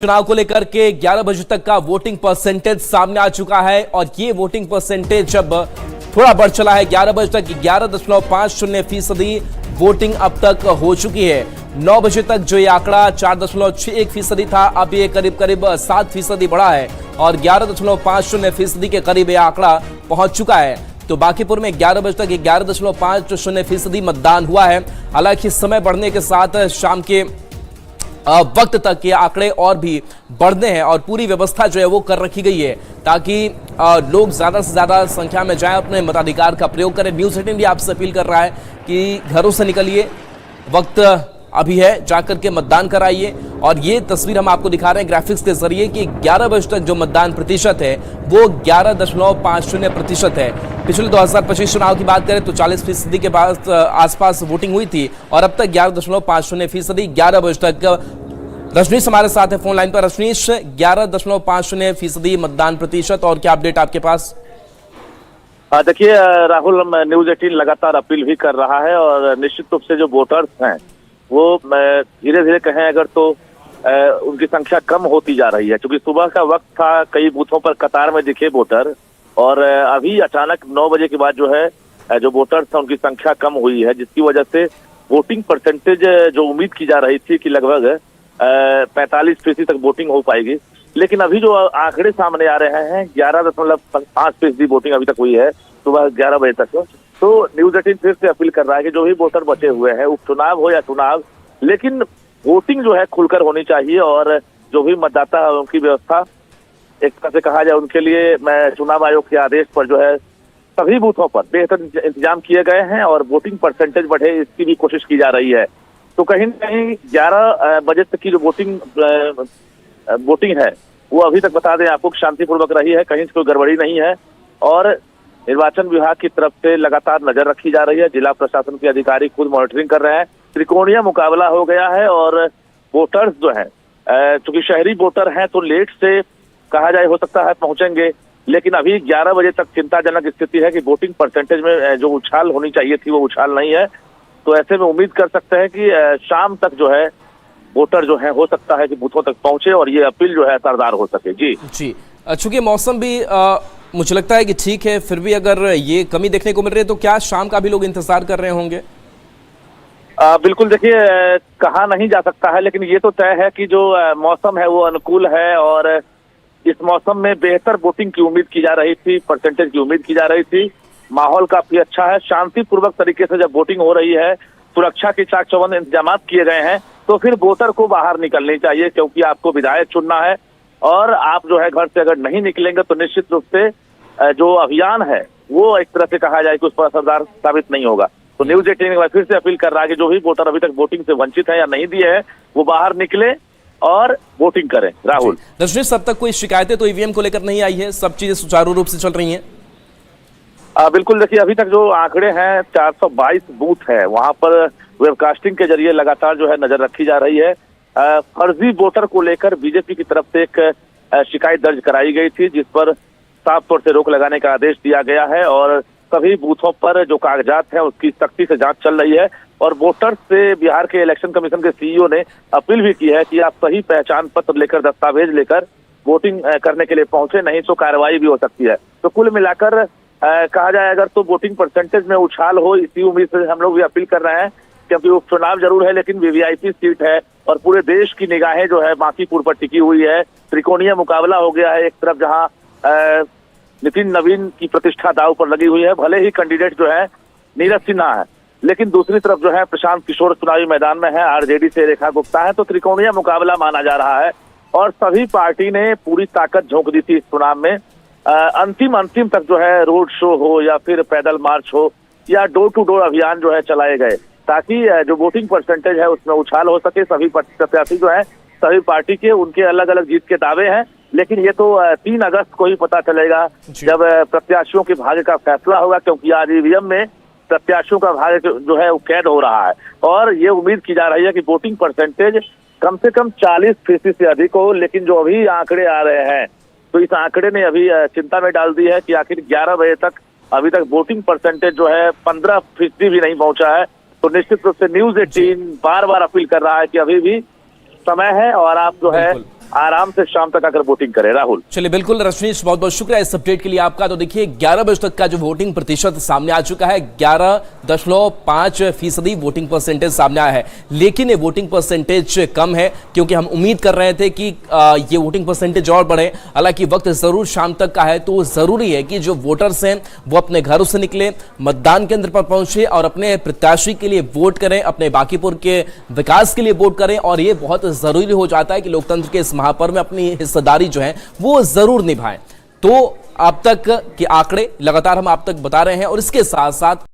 चुनाव को लेकर के 11 बजे तक का वोटिंग परसेंटेज सामने आ चुका है और ये वोटिंग परसेंटेज अब थोड़ा बढ़ चला है। 11 बजे तक 11.50% वोटिंग अब तक हो चुकी है। 9 बजे तक जो ये आंकड़ा 4.61% था, अब ये करीब 7% बढ़ा है और 11.50% के करीब ये आंकड़ा पहुंच चुका है। तो बांकीपुर में 11 बजे तक 11.50% मतदान हुआ है। हालांकि समय बढ़ने के साथ शाम के वक्त तक ये आंकड़े और भी बढ़ने हैं और पूरी व्यवस्था जो है वो कर रखी गई है ताकि लोग ज्यादा से ज्यादा संख्या में जाएं, अपने मताधिकार का प्रयोग करें। न्यूज़ 18 भी आपसे अपील कर रहा है कि घरों से निकलिए, वक्त अभी है, जाकर के मतदान कराइए। और ये तस्वीर हम आपको दिखा रहे हैं ग्राफिक्स के जरिए कि 11 बजे तक जो मतदान प्रतिशत है वो 11.50% है। पिछले 2025 चुनाव की बात करें तो 40% के बाद आसपास वोटिंग हुई थी और अब तक 11.50%। 11 बजे तक रजनीश हमारे साथ है फोन लाइन पर। रजनीश, 11.50% मतदान प्रतिशत, और क्या अपडेट आपके पास? देखिए राहुल, न्यूज़ 18 लगातार अपील भी कर रहा है और निश्चित रूप से जो वोटर्स हैं वो धीरे धीरे कहें अगर तो उनकी संख्या कम होती जा रही है, क्योंकि सुबह का वक्त था, कई बूथों पर कतार में दिखे वोटर और अभी अचानक 9 बजे के बाद जो है जो वोटर्स हैं उनकी संख्या कम हुई है, जिसकी वजह से वोटिंग परसेंटेज जो उम्मीद की जा रही थी कि लगभग 45% तक वोटिंग हो पाएगी, लेकिन अभी जो आंकड़े सामने आ रहे हैं 11.5% वोटिंग अभी तक हुई है सुबह 11 बजे तक। तो न्यूज़ 18 फिर से अपील कर रहा है कि जो भी वोटर बचे हुए हैं, उपचुनाव हो या चुनाव, लेकिन वोटिंग जो है खुलकर होनी चाहिए और जो भी मतदाता है उनकी व्यवस्था एक तरह से कहा जाए उनके लिए चुनाव आयोग के आदेश पर जो है सभी बूथों पर बेहतर इंतजाम किए गए हैं और वोटिंग परसेंटेज बढ़े इसकी भी कोशिश की जा रही है। तो कहीं न कहीं 11 बजे तक की जो वोटिंग है वो अभी तक बता दें आपको शांतिपूर्वक रही है, कहीं से कोई गड़बड़ी नहीं है और निर्वाचन विभाग की तरफ से लगातार नजर रखी जा रही है। जिला प्रशासन के अधिकारी खुद मॉनिटरिंग कर रहे हैं। त्रिकोणीय मुकाबला हो गया है और वोटर्स जो है चूंकि शहरी वोटर हैं तो लेट से कहा जाए हो सकता है पहुंचेंगे, लेकिन अभी 11 बजे तक चिंताजनक स्थिति है कि वोटिंग परसेंटेज में जो उछाल होनी चाहिए थी वो उछाल नहीं है। तो ऐसे में उम्मीद कर सकते हैं कि शाम तक जो है वोटर जो है हो सकता है कि बूथों तक पहुंचे और ये अपील जो है असरदार हो सके। जी, चूंकि मौसम भी मुझे लगता है कि ठीक है, फिर भी अगर ये कमी देखने को मिल रही है तो क्या शाम का भी लोग इंतजार कर रहे होंगे? बिल्कुल, देखिए कहा नहीं जा सकता है, लेकिन ये तो तय है कि जो मौसम है वो अनुकूल है और इस मौसम में बेहतर वोटिंग की उम्मीद की जा रही थी, परसेंटेज की उम्मीद की जा रही थी। माहौल काफी अच्छा है, शांतिपूर्वक तरीके से जब वोटिंग हो रही है, सुरक्षा के चाक चौबंद इंतजाम किए गए हैं, तो फिर वोटर को बाहर निकलनी चाहिए, क्योंकि आपको विधायक चुनना है और आप जो है घर से अगर नहीं निकलेंगे तो निश्चित रूप से जो अभियान है वो एक तरह से कहा जाए कि उस पर असरदार साबित नहीं होगा। तो न्यूज़ 18 फिर से अपील कर रहा है कि जो भी वोटर अभी तक वोटिंग से वंचित है या नहीं दिए है वो बाहर निकले और वोटिंग करें। राहुल, रजनीश, अब तक कोई शिकायतें तो ईवीएम को लेकर नहीं आई है? सब चीजें सुचारू रूप से चल रही हैं? बिल्कुल, देखिए अभी तक जो आंकड़े हैं 422 बूथ है, वहां पर वेबकास्टिंग के जरिए लगातार जो है नजर रखी जा रही है। फर्जी वोटर को लेकर बीजेपी की तरफ से एक शिकायत दर्ज कराई गई थी, जिस पर साफ तौर से रोक लगाने का आदेश दिया गया है और सभी बूथों पर जो कागजात हैं उसकी सख्ती से जांच चल रही है। और वोटर्स से बिहार के इलेक्शन कमीशन के सीईओ ने अपील भी की है कि आप सही पहचान पत्र लेकर, दस्तावेज लेकर वोटिंग करने के लिए पहुंचे, नहीं तो कार्रवाई भी हो सकती है। तो कुल मिलाकर कहा जाए अगर तो वोटिंग परसेंटेज में उछाल हो, इसी उम्मीद से हम लोग भी अपील कर रहे हैं, क्योंकि उपचुनाव जरूर है लेकिन वीवीआईपी सीट है और पूरे देश की निगाहें जो है बांकीपुर पर टिकी हुई है। त्रिकोणीय मुकाबला हो गया है, एक तरफ जहां नितिन नवीन की प्रतिष्ठा दांव पर लगी हुई है, भले ही कैंडिडेट जो है नीरज सिन्हा है, लेकिन दूसरी तरफ जो है प्रशांत किशोर चुनावी मैदान में है, आरजेडी से रेखा गुप्ता है। तो त्रिकोणीय मुकाबला माना जा रहा है और सभी पार्टी ने पूरी ताकत झोंक दी थी इस चुनाव में। अंतिम तक जो है रोड शो हो या फिर पैदल मार्च हो या डोर टू डोर अभियान जो है चलाए गए, ताकि जो वोटिंग परसेंटेज है उसमें उछाल हो सके। सभी प्रत्याशी जो है सभी पार्टी के उनके अलग अलग जीत के दावे हैं, लेकिन ये तो 3 अगस्त को ही पता चलेगा जब प्रत्याशियों के भाग्य का फैसला होगा, क्योंकि आज ईवीएम में प्रत्याशियों का भाग्य जो है वो कैद हो रहा है और ये उम्मीद की जा रही है कि वोटिंग परसेंटेज कम से कम 40% से अधिक हो। लेकिन जो अभी आंकड़े आ रहे हैं तो इस आंकड़े ने अभी चिंता में डाल दी है कि आखिर 11 बजे तक अभी तक वोटिंग परसेंटेज जो है 15% भी नहीं पहुंचा है। तो निश्चित रूप से न्यूज़ 18 बार बार अपील कर रहा है कि अभी भी समय है और आप जो है आराम से शाम तक आकर वोटिंग करें। राहुल, चलिए बिल्कुल रजनीश, बहुत बहुत शुक्रिया इस अपडेट के लिए आपका। तो देखिए 11 बजे तक का जो वोटिंग प्रतिशत सामने आ चुका है, 11.5% वोटिंग परसेंटेज सामने आया है। लेकिन ये वोटिंग परसेंटेज कम है, क्योंकि हम उम्मीद कर रहे थे कि ये वोटिंग परसेंटेज और बढ़े। हालांकि वक्त जरूर शाम तक का है, तो जरूरी है कि जो वोटर्स हैं वो अपने घरों से निकले, मतदान केंद्र पर पहुंचे और अपने प्रत्याशी के लिए वोट करें, अपने बांकीपुर के विकास के लिए वोट करें। और ये बहुत जरूरी हो जाता है कि लोकतंत्र के इस महापर्व में अपनी हिस्सेदारी जो है वो जरूर निभाएं। तो अब तक के आंकड़े लगातार हम आप तक बता रहे हैं और इसके साथ साथ